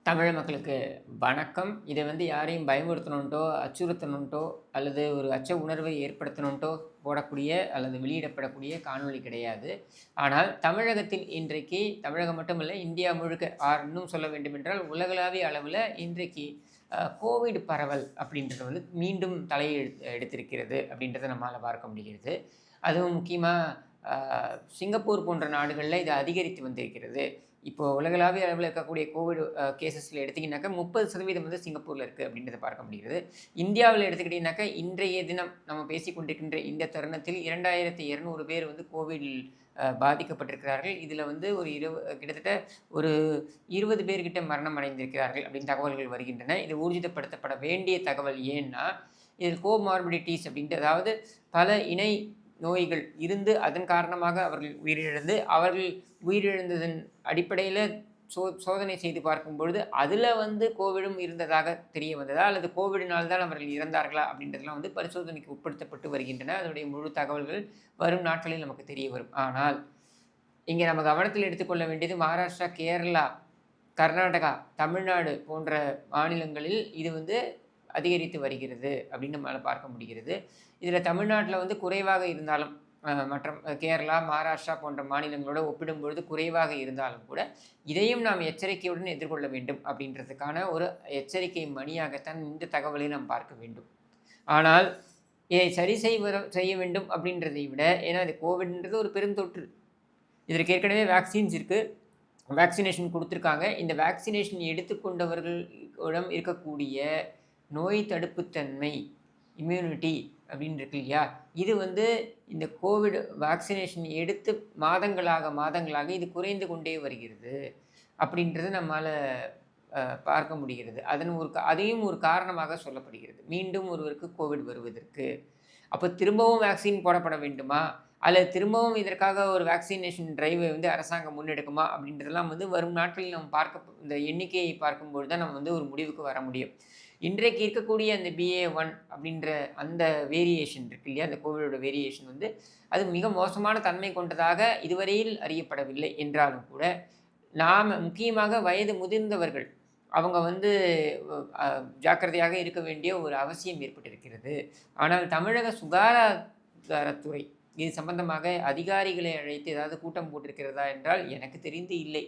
தமிழ் மக்களுக்கு வணக்கம். இதை யாரையும் பயமுறுத்தணுன்ட்டோ, அச்சுறுத்தணுன்ட்டோ அல்லது ஒரு அச்ச உணர்வை ஏற்படுத்தணுன்ட்டோ போடக்கூடிய அல்லது வெளியிடப்படக்கூடிய காணொளி கிடையாது. ஆனால் தமிழகத்தில் இன்றைக்கு தமிழகம் மட்டுமல்ல, இந்தியா முழுக்க இன்னும் சொல்ல வேண்டுமென்றால் உலகளாவிய அளவில் இன்றைக்கு கோவிட் பரவல் அப்படின்றது மீண்டும் எடுத்திருக்கிறது அப்படின்றத நம்மால் பார்க்க முடிகிறது. அதுவும் முக்கியமாக சிங்கப்பூர் போன்ற நாடுகளில் இது அதிகரித்து வந்திருக்கிறது. இப்போ உலகளாவிய அளவில் இருக்கக்கூடிய கோவிட் கேசஸில் எடுத்திங்கனாக்கா 30% சிங்கப்பூரில் இருக்குது அப்படின்றத பார்க்க முடிகிறது. இந்தியாவில் எடுத்துக்கிட்டிங்கனாக்கா இன்றைய தினம் நம்ம பேசிக்கொண்டிருக்கின்ற இந்த தருணத்தில் 2200 பேர் கோவிட் பாதிக்கப்பட்டிருக்கிறார்கள். இதில் ஒரு கிட்டத்தட்ட ஒரு 20 பேர்கிட்ட மரணம் அடைந்திருக்கிறார்கள் அப்படின்னு தகவல்கள் வருகின்றன. இது ஊர்ஜிதப்படுத்தப்பட வேண்டிய தகவல். ஏன்னா இதில் கோமார்பிடிட்டிஸ் அப்படின்ட்டு, அதாவது பல இணை நோய்கள் இருந்து அதன் காரணமாக அவர்கள் உயிரிழந்ததன் அடிப்படையில் சோதனை செய்து பார்க்கும் பொழுது அதில் கோவிடும் இருந்ததாக தெரிய வந்ததா அல்லது கோவிடினால் தான் அவர்கள் இறந்தார்களா அப்படின்றதெல்லாம் பரிசோதனைக்கு உட்படுத்தப்பட்டு வருகின்றன. அதனுடைய முழு தகவல்கள் வரும் நாட்களில் நமக்கு தெரிய வரும். ஆனால் இங்கே நம்ம கவனத்தில் எடுத்துக்கொள்ள வேண்டியது மகாராஷ்டிரா, கேரளா, கர்நாடகா, தமிழ்நாடு போன்ற மாநிலங்களில் இது அதிகரித்து வருகிறது அப்படின்னு நம்மளால் பார்க்க முடிகிறது. இதில் தமிழ்நாட்டில் குறைவாக இருந்தாலும் மற்ற கேரளா, மகாராஷ்டிரா போன்ற மாநிலங்களோடு ஒப்பிடும்பொழுது குறைவாக இருந்தாலும் கூட இதையும் நாம் எச்சரிக்கையுடன் எதிர்கொள்ள வேண்டும் அப்படின்றதுக்கான ஒரு எச்சரிக்கை மணியாகத்தான் இந்த தகவலை நாம் பார்க்க வேண்டும். ஆனால் இதை சரி செய்ய வேண்டும் அப்படின்றதை விட, ஏன்னா இது கோவிட்ன்றது ஒரு பெருந்தொற்று, இதற்கு ஏற்கனவே வேக்சின்ஸ் இருக்குது, வேக்சினேஷன் கொடுத்துருக்காங்க. இந்த வேக்சினேஷன் எடுத்துக்கொண்டவர்களிடம் இருக்கக்கூடிய நோய் தடுப்புத்தன்மை, இம்யூனிட்டி அப்படின்னு இருக்கு இல்லையா, இது இந்த கோவிட் வேக்சினேஷன் எடுத்து மாதங்களாக இது குறைந்து கொண்டே வருகிறது அப்படின்றது நம்மால் பார்க்க முடிகிறது. அதையும் ஒரு காரணமாக சொல்லப்படுகிறது மீண்டும் ஒருவருக்கு கோவிட் வருவதற்கு. அப்போ திரும்பவும் வேக்சின் போடப்பட வேண்டுமா அல்லது திரும்பவும் இதற்காக ஒரு வேக்சினேஷன் டிரைவை அரசாங்கம் முன்னெடுக்குமா அப்படின்றதெல்லாம் வரும் நாட்களில் நம்ம இந்த எண்ணிக்கையை பார்க்கும்போது தான் நம்ம ஒரு முடிவுக்கு வர முடியும். இன்றைக்கு இருக்கக்கூடிய அந்த BA.1 அப்படின்ற அந்த வேரியேஷன் இருக்கு இல்லையா, அந்த கோவிடோட வேரியேஷன் அது மிக மோசமான தன்மை கொண்டதாக இதுவரையில் அறியப்படவில்லை என்றாலும் கூட நாம் முக்கியமாக வயது முதிர்ந்தவர்கள் அவங்க ஜாக்கிரதையாக இருக்க வேண்டிய ஒரு அவசியம் ஏற்பட்டிருக்கிறது. ஆனால் தமிழக சுகாதாரத்துறை இது சம்பந்தமாக அதிகாரிகளை அழைத்து ஏதாவது கூட்டம் போட்டிருக்கிறதா என்றால் எனக்கு தெரிந்து இல்லை.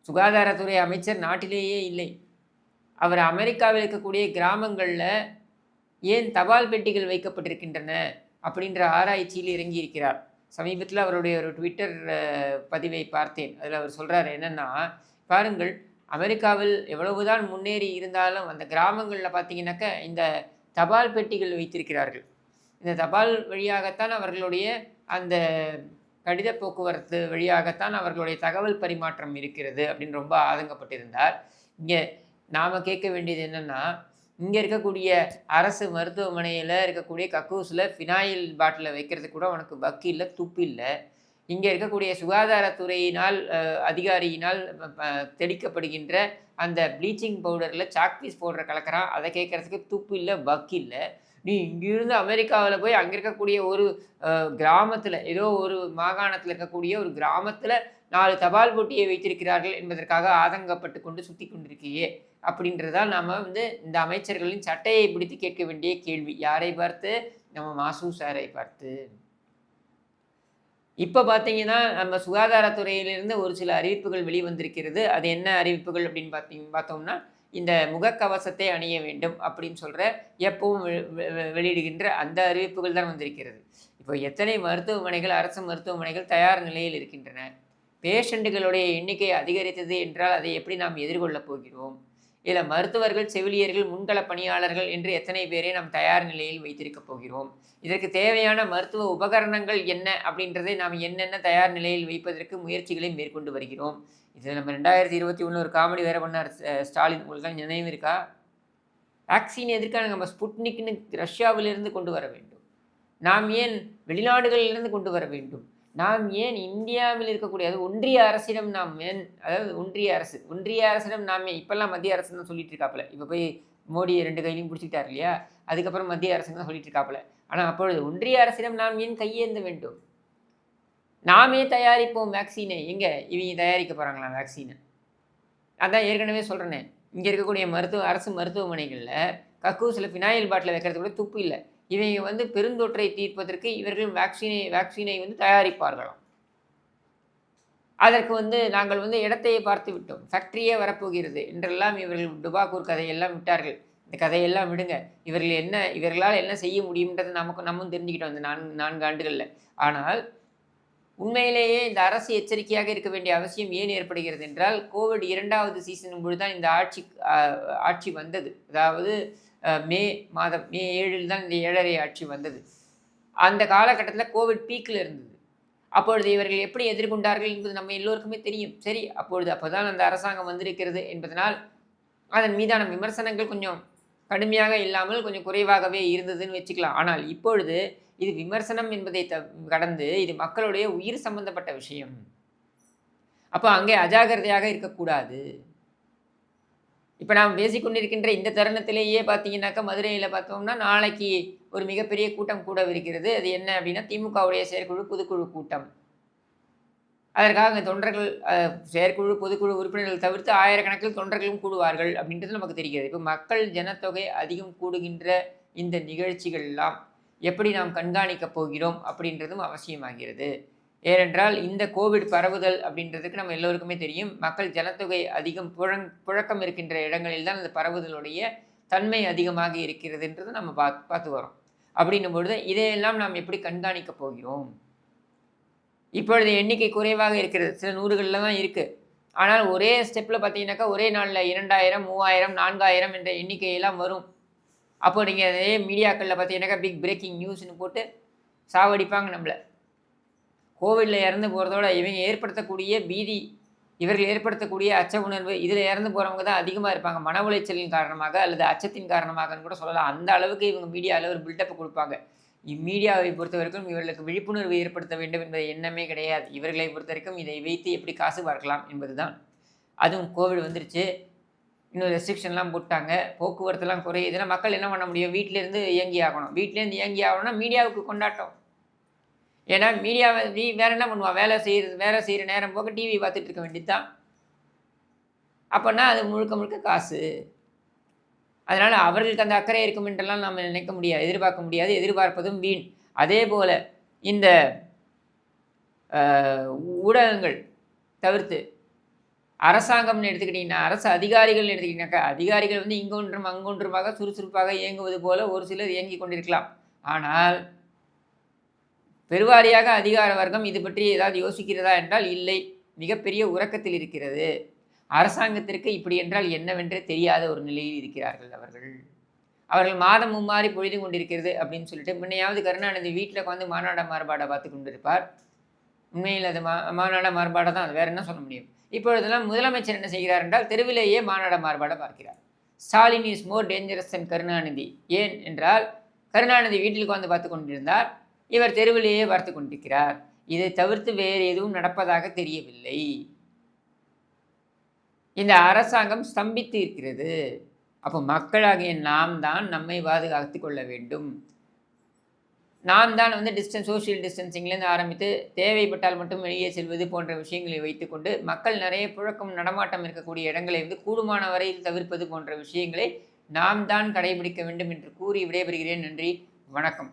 சுகாதாரத்துறை அமைச்சர் நாட்டிலேயே இல்லை. அவர் அமெரிக்காவில் இருக்கக்கூடிய கிராமங்களில் ஏன் தபால் பெட்டிகள் வைக்கப்பட்டிருக்கின்றன அப்படின்ற ஆராய்ச்சியில் இறங்கியிருக்கிறார். சமீபத்தில் அவருடைய ஒரு ட்விட்டர் பதிவை பார்த்தேன். அதில் அவர் சொல்கிறார் என்னென்னா, பாருங்கள், அமெரிக்காவில் எவ்வளவுதான் முன்னேறி இருந்தாலும் அந்த கிராமங்களில் பார்த்தீங்கன்னாக்க இந்த தபால் பெட்டிகள் வைத்திருக்கிறார்கள். இந்த தபால் வழியாகத்தான் அவர்களுடைய அந்த கடித போக்குவரத்து வழியாகத்தான் அவர்களுடைய தகவல் பரிமாற்றம் இருக்கிறது அப்படின்னு ரொம்ப ஆதங்கப்பட்டிருந்தார். இங்கே நாம் கேட்க வேண்டியது என்னென்னா, இங்கே இருக்கக்கூடிய அரசு மருத்துவமனையில் இருக்கக்கூடிய கக்கூஸில் ஃபினாயில் பாட்டிலை வைக்கிறதுக்கு கூட உனக்கு வக்கு இல்லை, துப்பு இல்லை. இங்கே இருக்கக்கூடிய சுகாதாரத்துறையினால் அதிகாரியினால் தெளிக்கப்படுகின்ற அந்த ப்ளீச்சிங் பவுடரில் சாக்பீஸ் பவுடரை கலக்கிறான், அதை கேட்குறதுக்கு துப்பு இல்லை, வக்கு இல்லை. நீ இங்கிருந்து அமெரிக்காவில் போய் அங்கே இருக்கக்கூடிய ஒரு கிராமத்தில், ஏதோ ஒரு மாகாணத்தில் இருக்கக்கூடிய ஒரு கிராமத்தில் 4 தபால் பெட்டியை வைத்திருக்கிறார்கள் என்பதற்காக ஆதங்கப்பட்டு கொண்டு சுற்றி கொண்டிருக்கியே அப்படின்றதால் நாம் இந்த அமைச்சர்களின் சட்டையை பிடித்து கேட்க வேண்டிய கேள்வி. யாரை பார்த்து? நம்ம மாசு சாரை பார்த்து. இப்போ பார்த்தீங்கன்னா நம்ம சுகாதாரத்துறையிலிருந்து ஒரு சில அறிவிப்புகள் வெளிவந்திருக்கிறது. அது என்ன அறிவிப்புகள் அப்படின்னு பார்த்தோம்னா, இந்த முகக்கவசத்தை அணிய வேண்டும் அப்படின்னு சொல்கிற எப்பவும் வெளியிடுகின்ற அந்த அறிவிப்புகள் தான் வந்திருக்கிறது. இப்போ எத்தனை மருத்துவமனைகள், அரசு மருத்துவமனைகள் தயார் நிலையில் இருக்கின்றன? பேஷண்ட்டுகளுடைய எண்ணிக்கை அதிகரித்தது என்றால் அதை எப்படி நாம் எதிர்கொள்ளப் போகிறோம்? இதில் மருத்துவர்கள், செவிலியர்கள், முன்கள பணியாளர்கள் என்று எத்தனை பேரை நாம் தயார் நிலையில் வைத்திருக்கப் போகிறோம்? இதற்கு தேவையான மருத்துவ உபகரணங்கள் என்ன அப்படின்றதை நாம் என்னென்ன தயார் நிலையில் வைப்பதற்கு முயற்சிகளை மேற்கொண்டு வருகிறோம். இதில் நம்ம 2021 ஒரு காமெடி வேறு பண்ணார் ஸ்டாலின், உங்களுக்கு நினைவு இருக்கா? வேக்சின் எதற்காக நம்ம ஸ்புட்னிக்னு ரஷ்யாவிலிருந்து கொண்டு வர வேண்டும்? நாம் ஏன் வெளிநாடுகளிலிருந்து கொண்டு வர வேண்டும்? நாம் ஏன் இந்தியாவில் இருக்கக்கூடிய, அது ஒன்றிய அரசிடம் நாம் ஏன், அதாவது ஒன்றிய அரசிடம் நாம் இப்போல்லாம் மத்திய அரசு தான் சொல்லிட்டு இருக்காப்புல. இப்போ போய் மோடி 2 கையிலையும் பிடிச்சிக்கிட்டார் இல்லையா, அதுக்கப்புறம் மத்திய அரசு தான் சொல்லிட்டு இருக்காப்புல. ஆனால் அப்பொழுது ஒன்றிய அரசிடம் நாம் ஏன் கையேந்த வேண்டும்? நாமே தயாரிப்போம் வேக்சினை. எங்கே இவங்க தயாரிக்க போகிறாங்களா வேக்சினை? அதான் ஏற்கனவே சொல்கிறேனே, இங்கே இருக்கக்கூடிய அரசு மருத்துவமனைகளில் கக்கூசில் ஃபினாயில் பாட்டில் வைக்கிறது கூட துப்பு இல்லை. இவங்க வந்து பெருந்தொற்றை தீர்ப்பதற்கு இவர்கள் வேக்சினை வந்து தயாரிப்பார்களாம். அதற்கு வந்து நாங்கள் வந்து இடத்தையே பார்த்து விட்டோம், ஃபேக்ட்ரியே வரப்போகிறது என்றெல்லாம் இவர்கள் டுபாக்கூர் கதையெல்லாம் விட்டார்கள். இந்த கதையெல்லாம் விடுங்க. இவர்களால் என்ன செய்ய முடியும்ன்றது நம்மும் தெரிஞ்சுக்கிட்டோம் இந்த 4 ஆண்டுகளில். ஆனால் உண்மையிலேயே இந்த அரசு எச்சரிக்கையாக இருக்க வேண்டிய அவசியம் ஏன் ஏற்படுகிறது என்றால், கோவிட் 2வது சீசன் பொழுது தான் இந்த ஆட்சி வந்தது. அதாவது மே 7 தான் இந்த 7.5 ஆட்சி வந்தது. அந்த காலகட்டத்தில் கோவிட் பீக்கில் இருந்தது. அப்பொழுது இவர்கள் எப்படி எதிர்கொண்டார்கள் என்பது நம்ம எல்லோருக்குமே தெரியும். சரி, அப்போதான் அந்த அரசாங்கம் வந்திருக்கிறது என்பதனால் அதன் மீதான விமர்சனங்கள் கொஞ்சம் கடுமையாக இல்லாமல் கொஞ்சம் குறைவாகவே இருந்ததுன்னு வச்சுக்கலாம். ஆனால் இப்பொழுது இது விமர்சனம் என்பதை கடந்து இது மக்களுடைய உயிர் சம்பந்தப்பட்ட விஷயம். அப்போ அங்கே அஜாக்கிரதையாக இருக்கக்கூடாது. இப்போ நாம் பேசிக்கொண்டிருக்கின்ற இந்த தருணத்திலேயே பார்த்தீங்கன்னாக்கா, மதுரையில் பார்த்தோம்னா நாளைக்கு ஒரு மிகப்பெரிய கூட்டம் கூடவிருக்கிறது. அது என்ன அப்படின்னா, திமுகவுடைய செயற்குழு பொதுக்குழு கூட்டம். அதற்காக தொண்டர்கள் செயற்குழு பொதுக்குழு உறுப்பினர்கள் தவிர்த்து ஆயிரக்கணக்கில் தொண்டர்களும் கூடுவார்கள் அப்படின்றது நமக்கு தெரிகிறது. இப்போ மக்கள் ஜனத்தொகை அதிகம் கூடுகின்ற இந்த நிகழ்ச்சிகள் எல்லாம் எப்படி நாம் கண்காணிக்கப் போகிறோம் அப்படின்றதும் அவசியமாகிறது. ஏனென்றால் இந்த கோவிட் பரவுதல் அப்படின்றதுக்கு நம்ம எல்லோருக்குமே தெரியும், மக்கள் ஜனத்தொகை அதிகம் புழக்கம் இருக்கின்ற இடங்களில் தான் அந்த பரவுதலுடைய தன்மை அதிகமாக இருக்கிறதுன்றது நம்ம பார்த்து வரோம். அப்படின்னும் பொழுது இதையெல்லாம் நாம் எப்படி கண்காணிக்கப் போகிறோம்? இப்பொழுது எண்ணிக்கை குறைவாக இருக்கிறது, சில நூறுகளில் தான் இருக்குது. ஆனால் ஒரே ஸ்டெப்பில் பார்த்தீங்கன்னாக்கா ஒரே நாளில் 2000, 3000, 4000 என்ற எண்ணிக்கையெல்லாம் வரும். அப்போ நீங்கள் அதே மீடியாக்களில் பார்த்தீங்கன்னாக்கா பிக் பிரேக்கிங் நியூஸ்னு போட்டு சாவடிப்பாங்க நம்மளை. கோவிடில் இறந்து போகிறதோட இவங்க ஏற்படுத்தக்கூடிய பீதி, இவர்கள் ஏற்படுத்தக்கூடிய அச்ச உணர்வு, இதில் இறந்து போகிறவங்க தான் அதிகமாக இருப்பாங்க. மன உளைச்சலின் காரணமாக அல்லது அச்சத்தின் காரணமாகன்னு கூட சொல்லலாம். அந்த அளவுக்கு இவங்க மீடியாவில் ஒரு பில்டப் கொடுப்பாங்க. இம்மீடியாவை பொறுத்த வரைக்கும் இவர்களுக்கு விழிப்புணர்வு ஏற்படுத்த வேண்டும் என்பது எண்ணமே கிடையாது. இவர்களை பொறுத்த வரைக்கும் இதை வைத்து எப்படி காசு பார்க்கலாம் என்பது தான். அதுவும் கோவிட் வந்துருச்சு, இன்னும் ரெஸ்ட்ரிக்ஷன்லாம் போட்டாங்க, போக்குவரத்துலாம் குறையுதுன்னா மக்கள் என்ன பண்ண முடியும்? வீட்டிலேருந்து இயங்கி ஆகணும். வீட்டிலேருந்து இயங்கி ஆகணும்னா மீடியாவுக்கு கொண்டாட்டம். ஏன்னா மீடியாவை வேறு என்ன பண்ணுவான்? வேலை செய்கிற நேரம் போக டிவி பார்த்துட்டு இருக்க வேண்டியது தான். அப்போனா அது முழுக்க முழுக்க காசு. அதனால் அவர்களுக்கு அந்த அக்கறை இருக்கும் என்றெல்லாம் நம்ம நினைக்க முடியாது, எதிர்பார்க்க முடியாது. எதிர்பார்ப்பதும் வீண். அதே போல் இந்த ஊடகங்கள் தவிர்த்து அரசாங்கம்னு எடுத்துக்கிட்டிங்கன்னா, அரசு அதிகாரிகள்னு எடுத்துக்கிட்டிங்கனாக்கா, அதிகாரிகள் வந்து இங்கொன்றும் அங்கொன்றுமாக சுறுசுறுப்பாக இயங்குவது போல ஒரு சிலர் இயங்கி கொண்டிருக்கலாம். ஆனால் பெருவாரியாக அதிகார வர்க்கம் இது பற்றி ஏதாவது யோசிக்கிறதா என்றால் இல்லை, மிகப்பெரிய உறக்கத்தில் இருக்கிறது. அரசாங்கத்திற்கு இப்படி என்றால் என்னவென்றே தெரியாத ஒரு நிலையில் இருக்கிறார்கள் அவர்கள் மாதம் மும்மாறி பொழுது கொண்டிருக்கிறது அப்படின்னு சொல்லிட்டு, முன்னையாவது கருணாநிதி வீட்டில் உட்காந்து மாநாட மாறுபாடை பார்த்து கொண்டிருப்பார். உண்மையில் அது மாநாட மாறுபாடை தான், அது வேறு என்ன சொல்ல முடியும்? இப்பொழுதெல்லாம் முதலமைச்சர் என்ன செய்கிறார் என்றால் தெருவிலேயே மாநாட மாறுபாடை பார்க்கிறார். ஸ்டாலின் இஸ் மோர் டேஞ்சரஸ் தென் கருணாநிதி. ஏன் என்றால் கருணாநிதி வீட்டில் உட்காந்து பார்த்து கொண்டிருந்தார், இவர் தெருவிலேயே பார்த்து கொண்டிருக்கிறார். இதை தவிர்த்து வேறு எதுவும் நடப்பதாக தெரியவில்லை. இந்த அரசாங்கம் ஸ்தம்பித்து இருக்கிறது. அப்போ மக்களாகிய நாம் தான் நம்மை பாதுகாத்து கொள்ள வேண்டும். நாம் தான் வந்து சோஷியல் டிஸ்டன்சிங்லேருந்து ஆரம்பித்து தேவைப்பட்டால் மட்டும் வெளியே செல்வது போன்ற விஷயங்களை வைத்துக்கொண்டு மக்கள் நிறைய புழக்கம் நடமாட்டம் இருக்கக்கூடிய இடங்களை வந்து கூடுமான வரையில் தவிர்ப்பது போன்ற விஷயங்களை நாம் தான் கடைபிடிக்க வேண்டும் என்று கூறி விடைபெறுகிறேன். நன்றி, வணக்கம்.